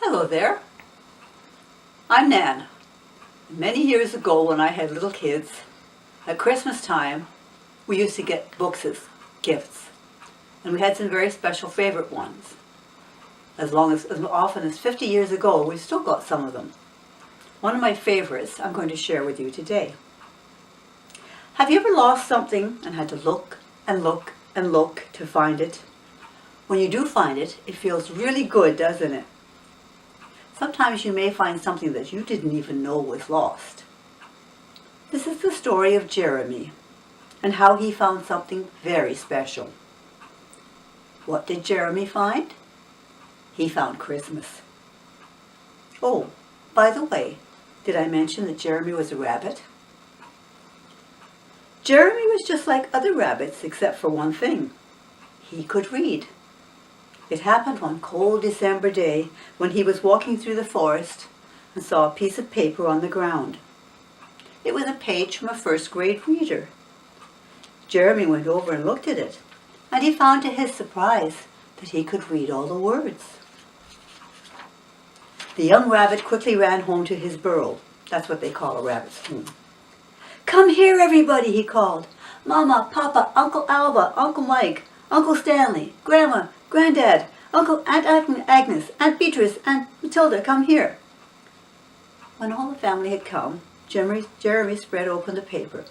Hello there. I'm Nan. Many years ago when I had little kids, at Christmas time, we used to get books as gifts. And we had some very special favorite ones. as often as 50 years ago, we've still got some of them. One of my favorites I'm going to share with you today. Have you ever lost something and had to look and look and look to find it? When you do find it, it feels really good, doesn't it? Sometimes you may find something that you didn't even know was lost. This is the story of Jeremy and how he found something very special. What did Jeremy find? He found Christmas. Oh, by the way, did I mention that Jeremy was a rabbit? Jeremy was just like other rabbits except for one thing. He could read. It happened one cold December day when he was walking through the forest and saw a piece of paper on the ground. It was a page from a first-grade reader. Jeremy went over and looked at it, and he found to his surprise that he could read all the words. The young rabbit quickly ran home to his burrow. That's what they call a rabbit's home. "Come here, everybody," he called. "Mama, Papa, Uncle Alva, Uncle Mike, Uncle Stanley, Grandma, Granddad, Aunt Agnes, Aunt Beatrice, Aunt Matilda, come here." When all the family had come, Jeremy spread open the paper.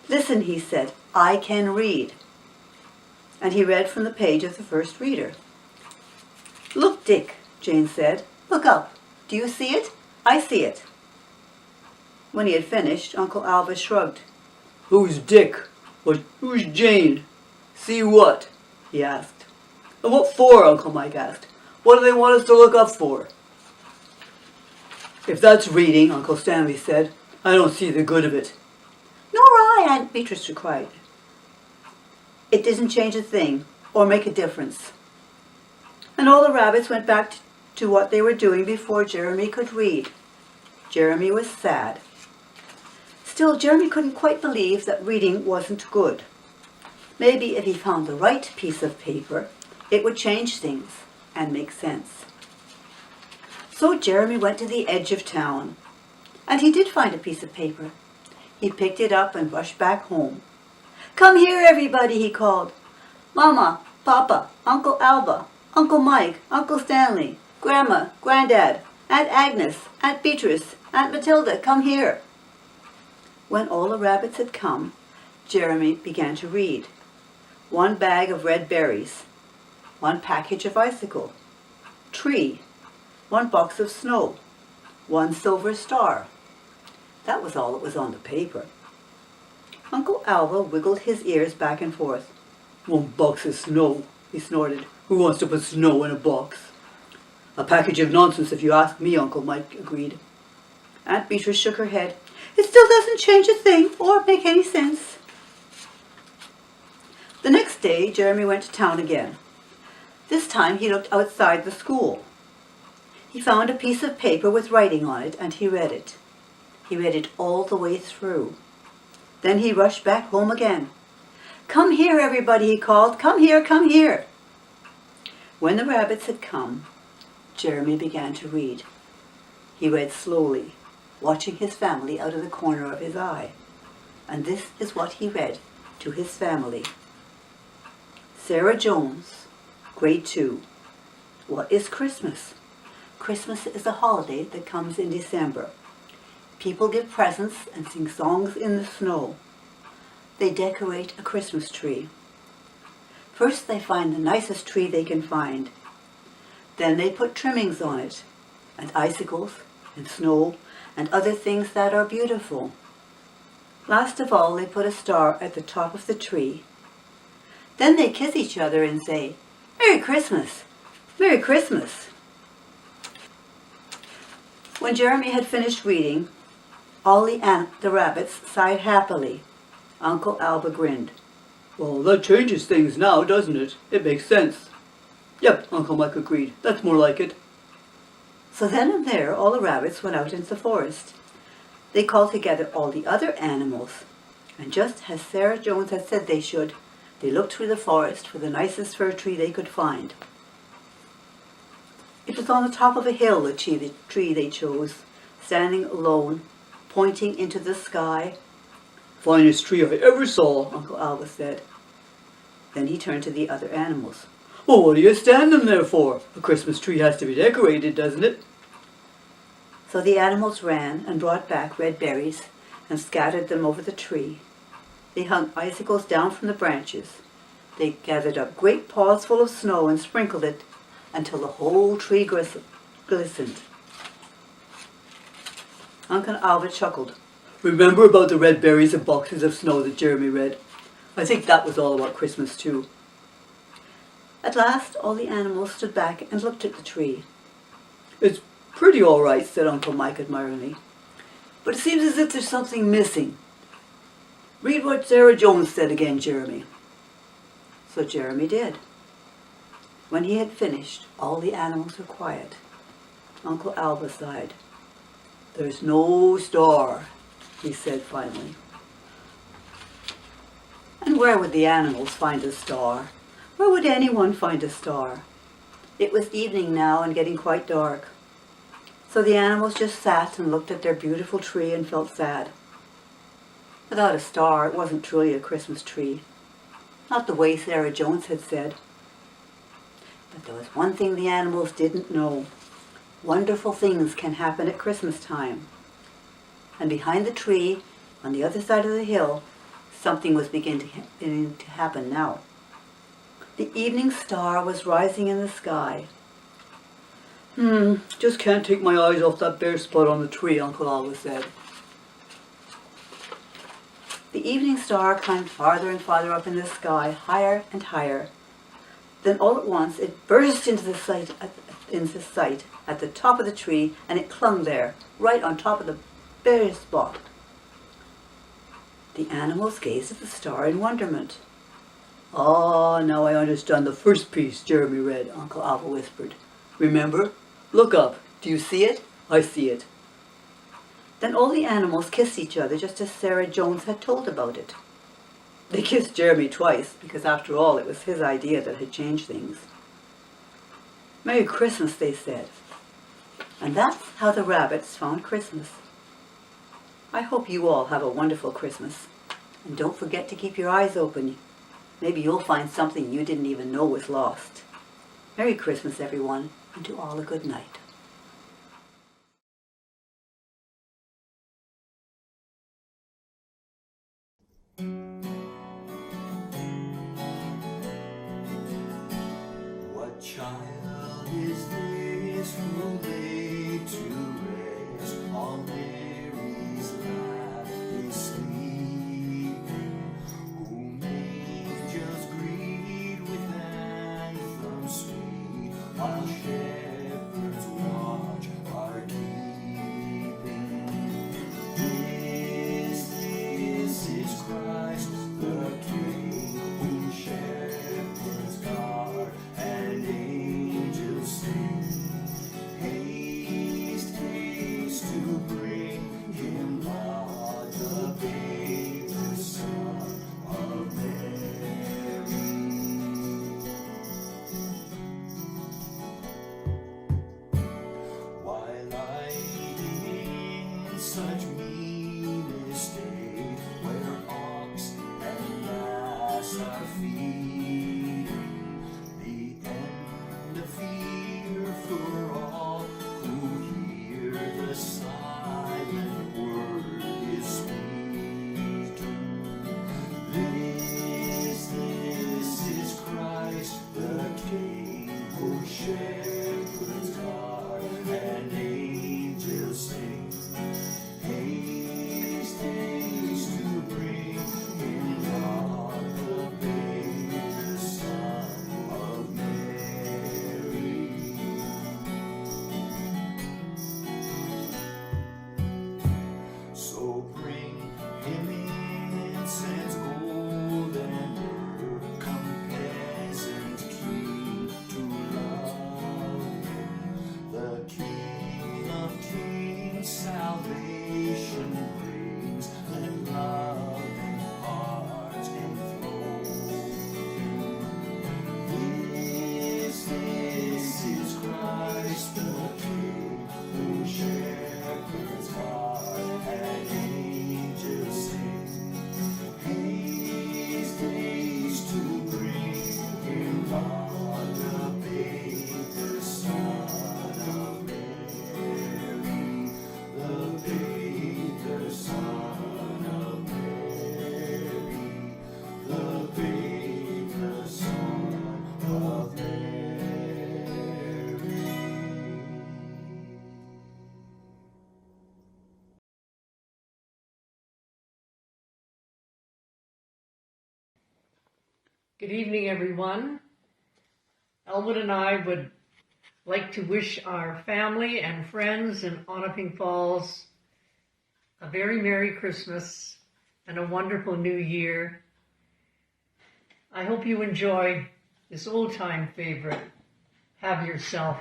"Listen," he said, "I can read." And he read from the page of the first reader. "Look, Dick," Jane said. "Look up. Do you see it? I see it." When he had finished, Uncle Alva shrugged. "Who's Dick? Who's Jane? See what?" he asked. "And what for?" Uncle Mike asked. "What do they want us to look up for?" "If that's reading," Uncle Stanley said, "I don't see the good of it." "Nor I," Aunt Beatrice cried. It didn't change a thing or make a difference. And all the rabbits went back to what they were doing before Jeremy could read. Jeremy was sad. Still, Jeremy couldn't quite believe that reading wasn't good. Maybe if he found the right piece of paper, it would change things and make sense. So Jeremy went to the edge of town, and he did find a piece of paper. He picked it up and rushed back home. "Come here, everybody," he called. "Mama, Papa, Uncle Alva, Uncle Mike, Uncle Stanley, Grandma, Granddad, Aunt Agnes, Aunt Beatrice, Aunt Matilda, come here." When all the rabbits had come, Jeremy began to read. 1 bag of red berries, 1 package of icicle, tree, 1 box of snow, 1 silver star. That was all that was on the paper. Uncle Alva wiggled his ears back and forth. "1 box of snow," he snorted. "Who wants to put snow in a box?" "A package of nonsense, if you ask me," Uncle Mike agreed. Aunt Beatrice shook her head. "It still doesn't change a thing or make any sense." The next day, Jeremy went to town again. This time he looked outside the school. He found a piece of paper with writing on it, and he read it. He read it all the way through. Then he rushed back home again. "Come here, everybody," he called. "Come here, come here." When the rabbits had come, Jeremy began to read. He read slowly, watching his family out of the corner of his eye. And this is what he read to his family. Sarah Jones, Grade 2. What is Christmas? Christmas is a holiday that comes in December. People give presents and sing songs in the snow. They decorate a Christmas tree. First they find the nicest tree they can find. Then they put trimmings on it, and icicles, and snow, and other things that are beautiful. Last of all, they put a star at the top of the tree. Then they kiss each other and say, "Merry Christmas! Merry Christmas!" When Jeremy had finished reading, all the rabbits sighed happily. Uncle Alva grinned. "Well, that changes things now, doesn't it? It makes sense." "Yep," Uncle Mike agreed. "That's more like it." So then and there, all the rabbits went out into the forest. They called together all the other animals, and just as Sarah Jones had said they should, they looked through the forest for the nicest fir tree they could find. It was on the top of a hill, the tree they chose, standing alone, pointing into the sky. "Finest tree I ever saw," Uncle Alva said. Then he turned to the other animals. Well, what are you standing there for? A Christmas tree has to be decorated, doesn't it? So the animals ran and brought back red berries and scattered them over the tree. They hung icicles down from the branches. They gathered up great paws full of snow and sprinkled it until the whole tree glistened. Uncle Albert chuckled. Remember about the red berries and boxes of snow that Jeremy read? I think that was all about Christmas too. At last all the animals stood back and looked at the tree. It's pretty all right, said Uncle Mike admiringly. But it seems as if there's something missing. Read what Sarah Jones said again, Jeremy. So Jeremy did. When he had finished, all the animals were quiet. Uncle Alba sighed. There's no star, he said finally. And where would the animals find a star? Where would anyone find a star? It was evening now and getting quite dark. So the animals just sat and looked at their beautiful tree and felt sad. Without a star, it wasn't truly a Christmas tree. Not the way Sarah Jones had said. But there was one thing the animals didn't know. Wonderful things can happen at Christmas time. And behind the tree, on the other side of the hill, something was beginning to happen now. The evening star was rising in the sky. Just can't take my eyes off that bare spot on the tree, Uncle Alba said. The evening star climbed farther and farther up in the sky, higher and higher. Then all at once it burst into sight at the top of the tree, and it clung there, right on top of the bare spot. The animals gazed at the star in wonderment. Ah, now I understand the first piece Jeremy read, Uncle Alba whispered. Remember? Look up. Do you see it? I see it. Then all the animals kissed each other just as Sarah Jones had told about it. They kissed Jeremy twice, because after all it was his idea that had changed things. Merry Christmas, they said. And that's how the rabbits found Christmas. I hope you all have a wonderful Christmas. And don't forget to keep your eyes open. Maybe you'll find something you didn't even know was lost. Merry Christmas, everyone, and to all a good night. What child is this who laid to rest on Mary's lap is sleeping, whom angels greet with anthems sweet, while shepherds watch are keeping? This is Christ the King, whom shepherds guard and angels sing. Haste, haste to bring him God, the babe, the Son of Mary. While lying in such mean estate, where ox and ass are feeding, the end of fear for all who hear the silent word is speaking. This is Christ the King, whom shepherds guard and angels sing. Good evening, everyone. Elwood and I would like to wish our family and friends in Onaping Falls a very Merry Christmas and a wonderful New Year. I hope you enjoy this old-time favorite, Have Yourself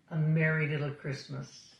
a Merry Little Christmas.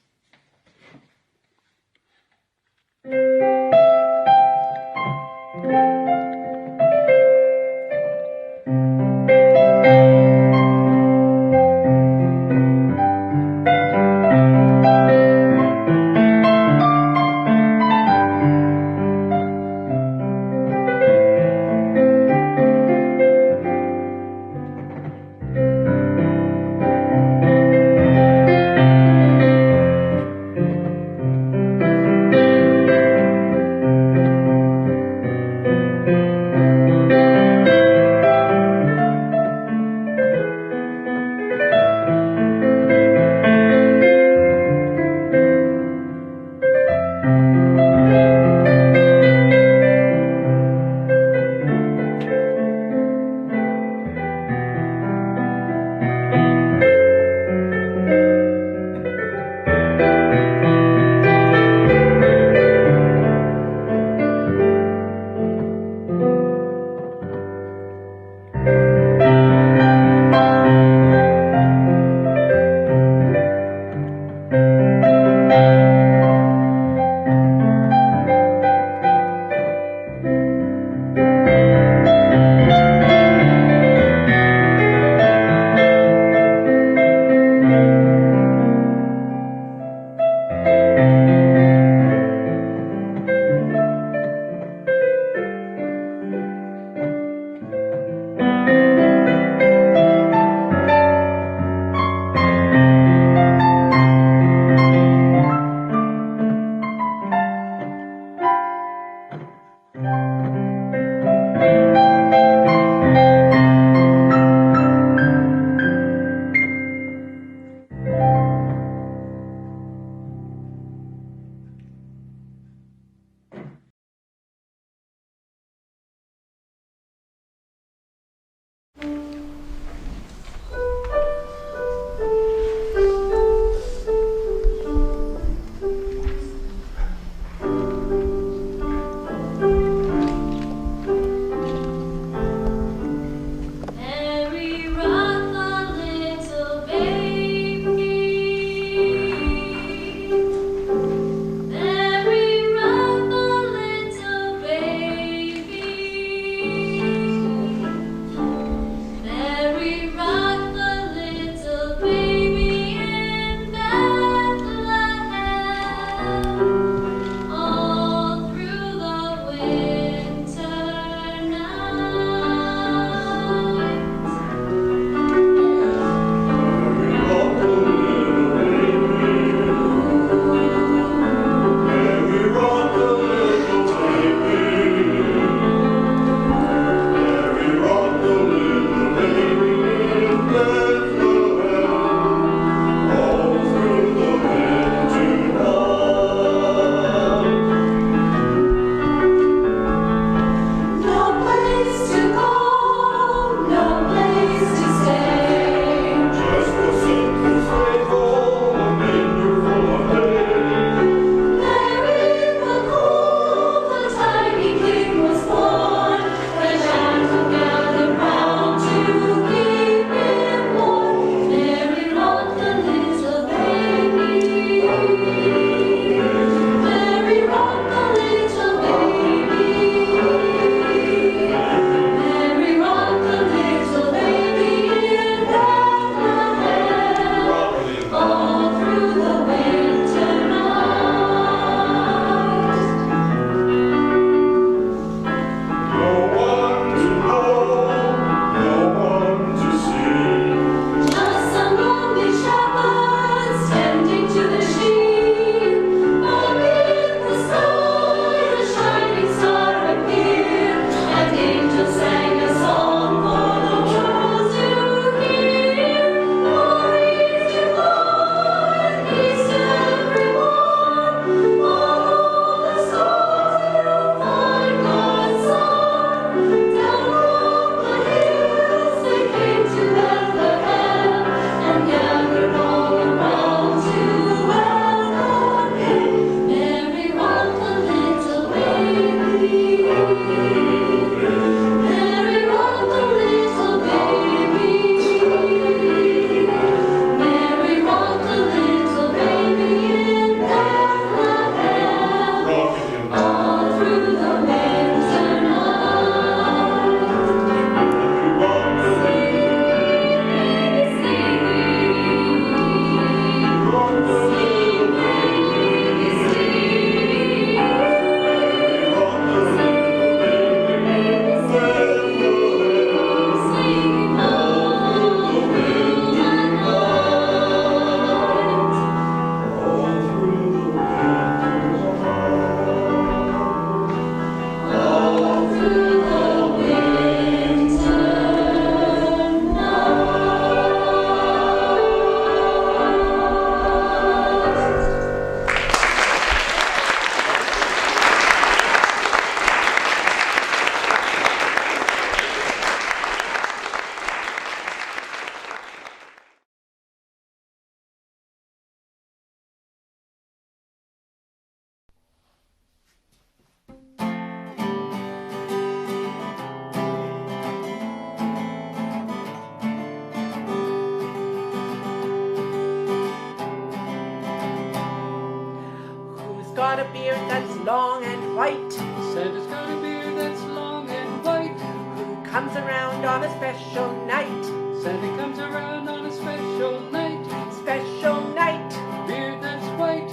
got a beard that's long and white, Santa's got a beard that's long and white, who comes around on a special night. Santa comes around on a special night, Special night, beard that's white.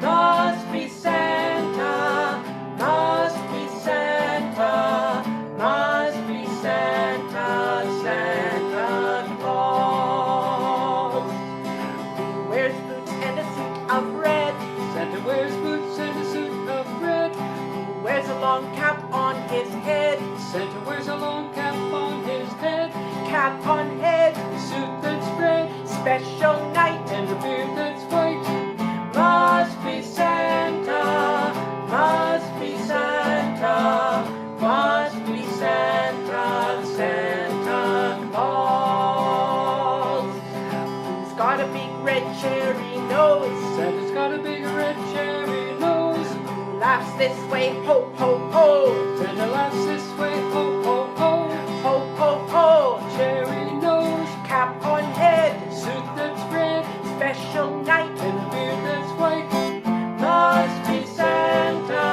must be Santa, must be Santa, must be Santa, Santa Claus. Who wears boots and a suit of red, Santa wears boots and a suit of red, who wears a long cap on his head, Santa wears a long cap on his head, cap on head, suit that's red, special night, and a beard that's white. must be Santa, must be Santa, must be Santa, Santa Claus. Who's got a big red cherry nose, Santa's got a big red cherry nose, who laughs this way, ho, ho, ho, Santa laughs this way, ho, ho, ho. ho, ho, ho, Cherry nose, cap on head, suit that's red, special night, and a beard that's white. must be Santa,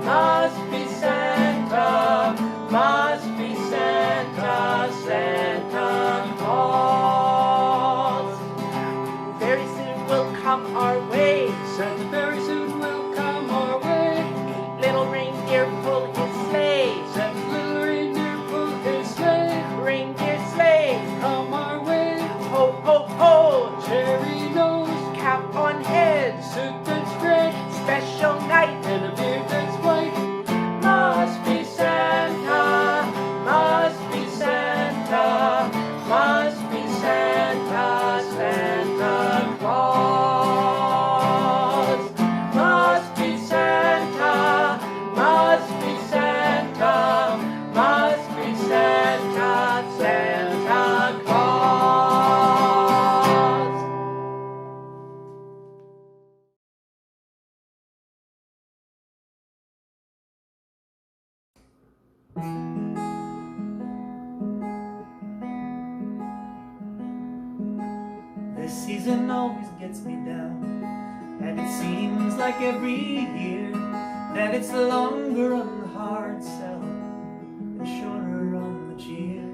must be Santa, must be Santa, Santa Claus. Very soon will come our way, Santa very soon will come our way. little reindeer pull his sleigh, Santa's little reindeer pull his sleigh. reindeer sleigh, Come our way, ho, ho, ho, cherry nose, cap on head, suit that's red, special night, and a beard that's white. must be Santa, must be Santa, must be Santa, Santa Claus. Must be Santa, must be Santa, must be Santa, Santa Claus. This season always gets me down, and it seems like every year that it's longer on the hard sell and shorter on the cheer.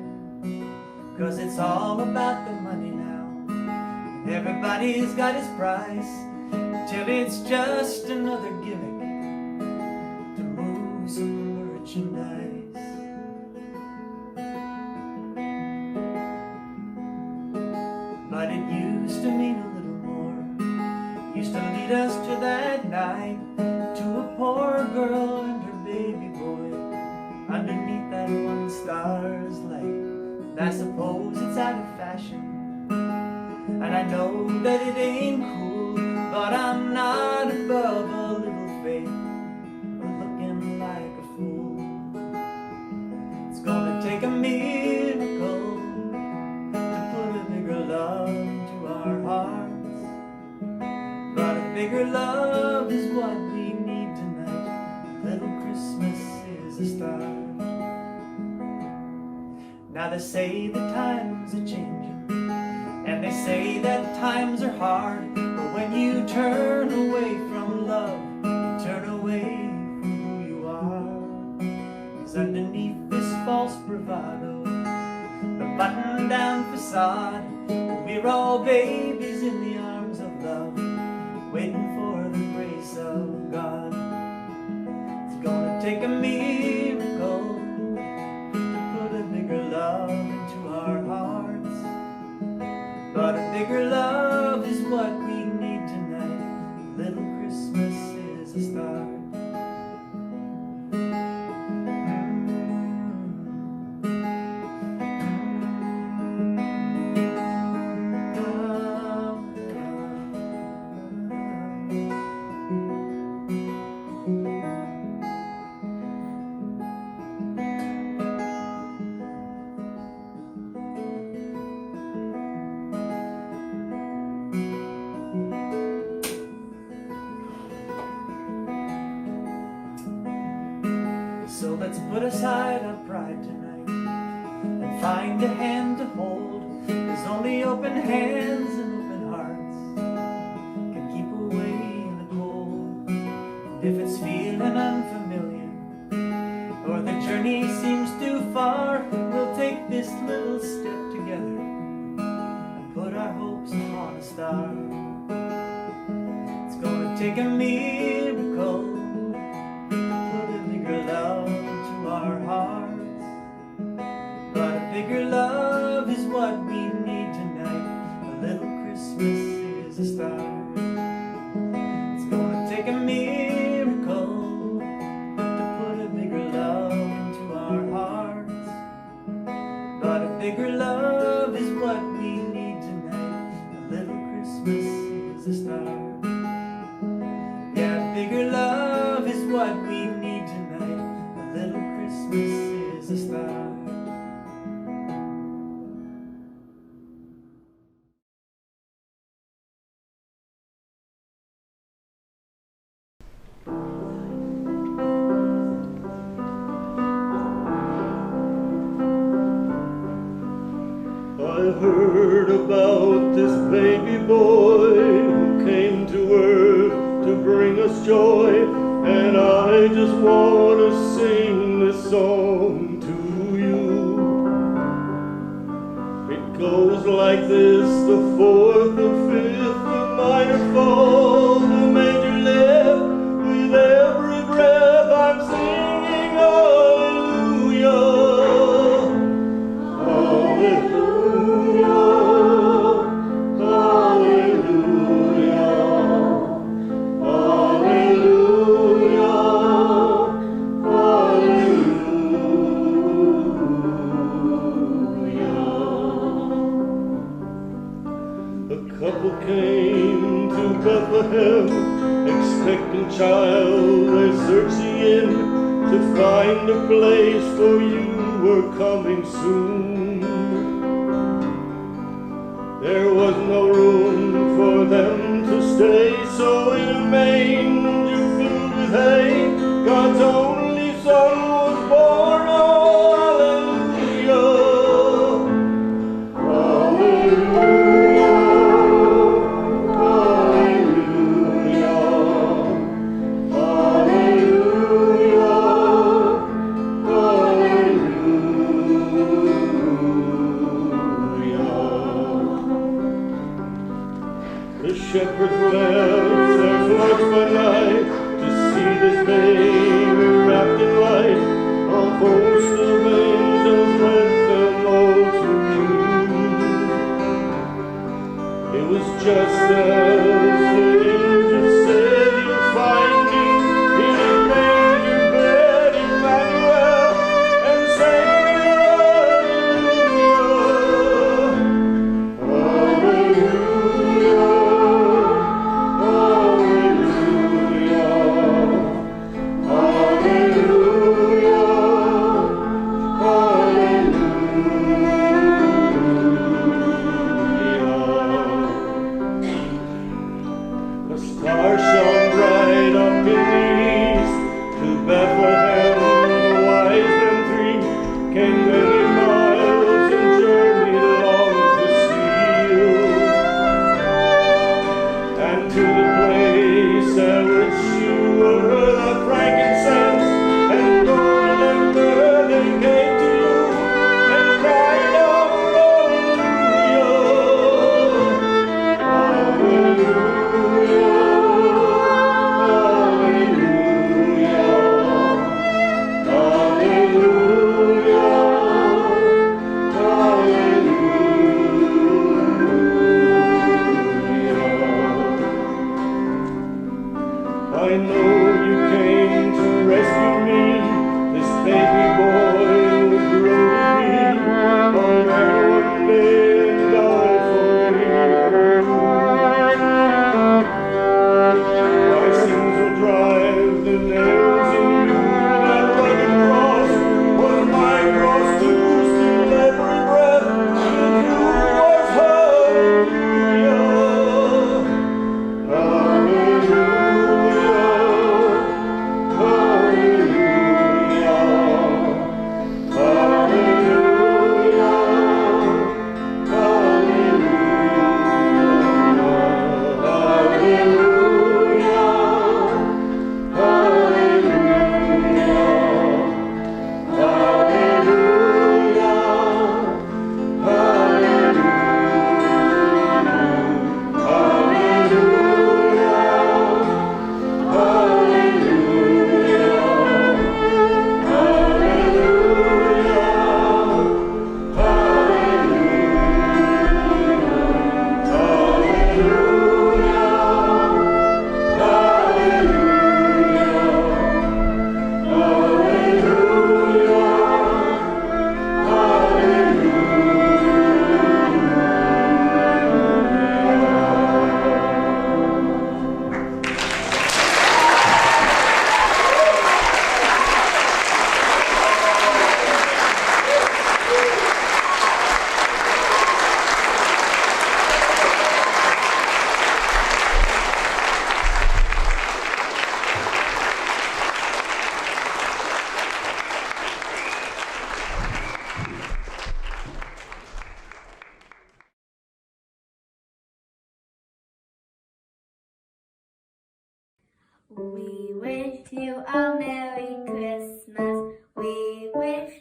'Cause it's all about the money now, and everybody's got his price, till it's just another gimmick to move some merchandise. But it used to mean a little more, used to lead us to that night, to a poor girl and her baby boy underneath that one star's light. And I suppose it's out of fashion, and I know that it ain't cool, but I'm not above a little faith or looking like a fool. It's gonna take a miracle to put a bigger love into our hearts, but a bigger love is what we need tonight. Little Christmas is a start. Now they say the times are changing, and they say that times are hard, but when you turn away from love, you turn away from who you are. 'Cause underneath this false bravado, the button-down facade, we're all babies in the arms of love, waiting for the grace of God. It's gonna take a miracle to put a bigger love into our hearts, but a bigger love is what we need tonight. Little Christmas is a start. So let's put aside our pride tonight and find a hand to hold, 'cause only open hands and open hearts can keep away the cold. take a miracle to put a bigger love to our hearts. But a bigger love is what we need tonight. A little Christmas is a start. It's gonna take a miracle to put a bigger love into our hearts. But a bigger love is what we need tonight. A little Christmas is a start. Yeah, bigger love is what we need tonight. A little Christmas is a start. I heard about this baby boy who came to earth to bring us joy, and I just want to sing this song to you. It goes like this: the fourth, the fifth, the minor fall, the major lift. With every breath I'm singing hallelujah. Came to Bethlehem, expecting child, they're searching in to find a place, for you were coming soon. There was no room for them to stay, so in a manger filled with hay, God's only Son was born. Oh, hallelujah, hallelujah. The shepherds left their flocks by night to see this baby wrapped in light. A host of angels led them all to view. It was just as the angel said, you'll find me in a manger bed, Emmanuel, and Savior, hallelujah, hallelujah. A star shone bright up in the east. To Bethlehem the wise men three came many miles and journeyed long to see you, and to the place at which you were, the frankincense and gold and myrrh they came to you and cried out hallelujah, hallelujah. I know you came to rescue me. This baby boy will grow to be a man one day and die for me. My sins will drive the nails in you. That rugged cross was my cross too. Still every breath in you was hallelujah, hallelujah. We wish you a Merry Christmas. We wish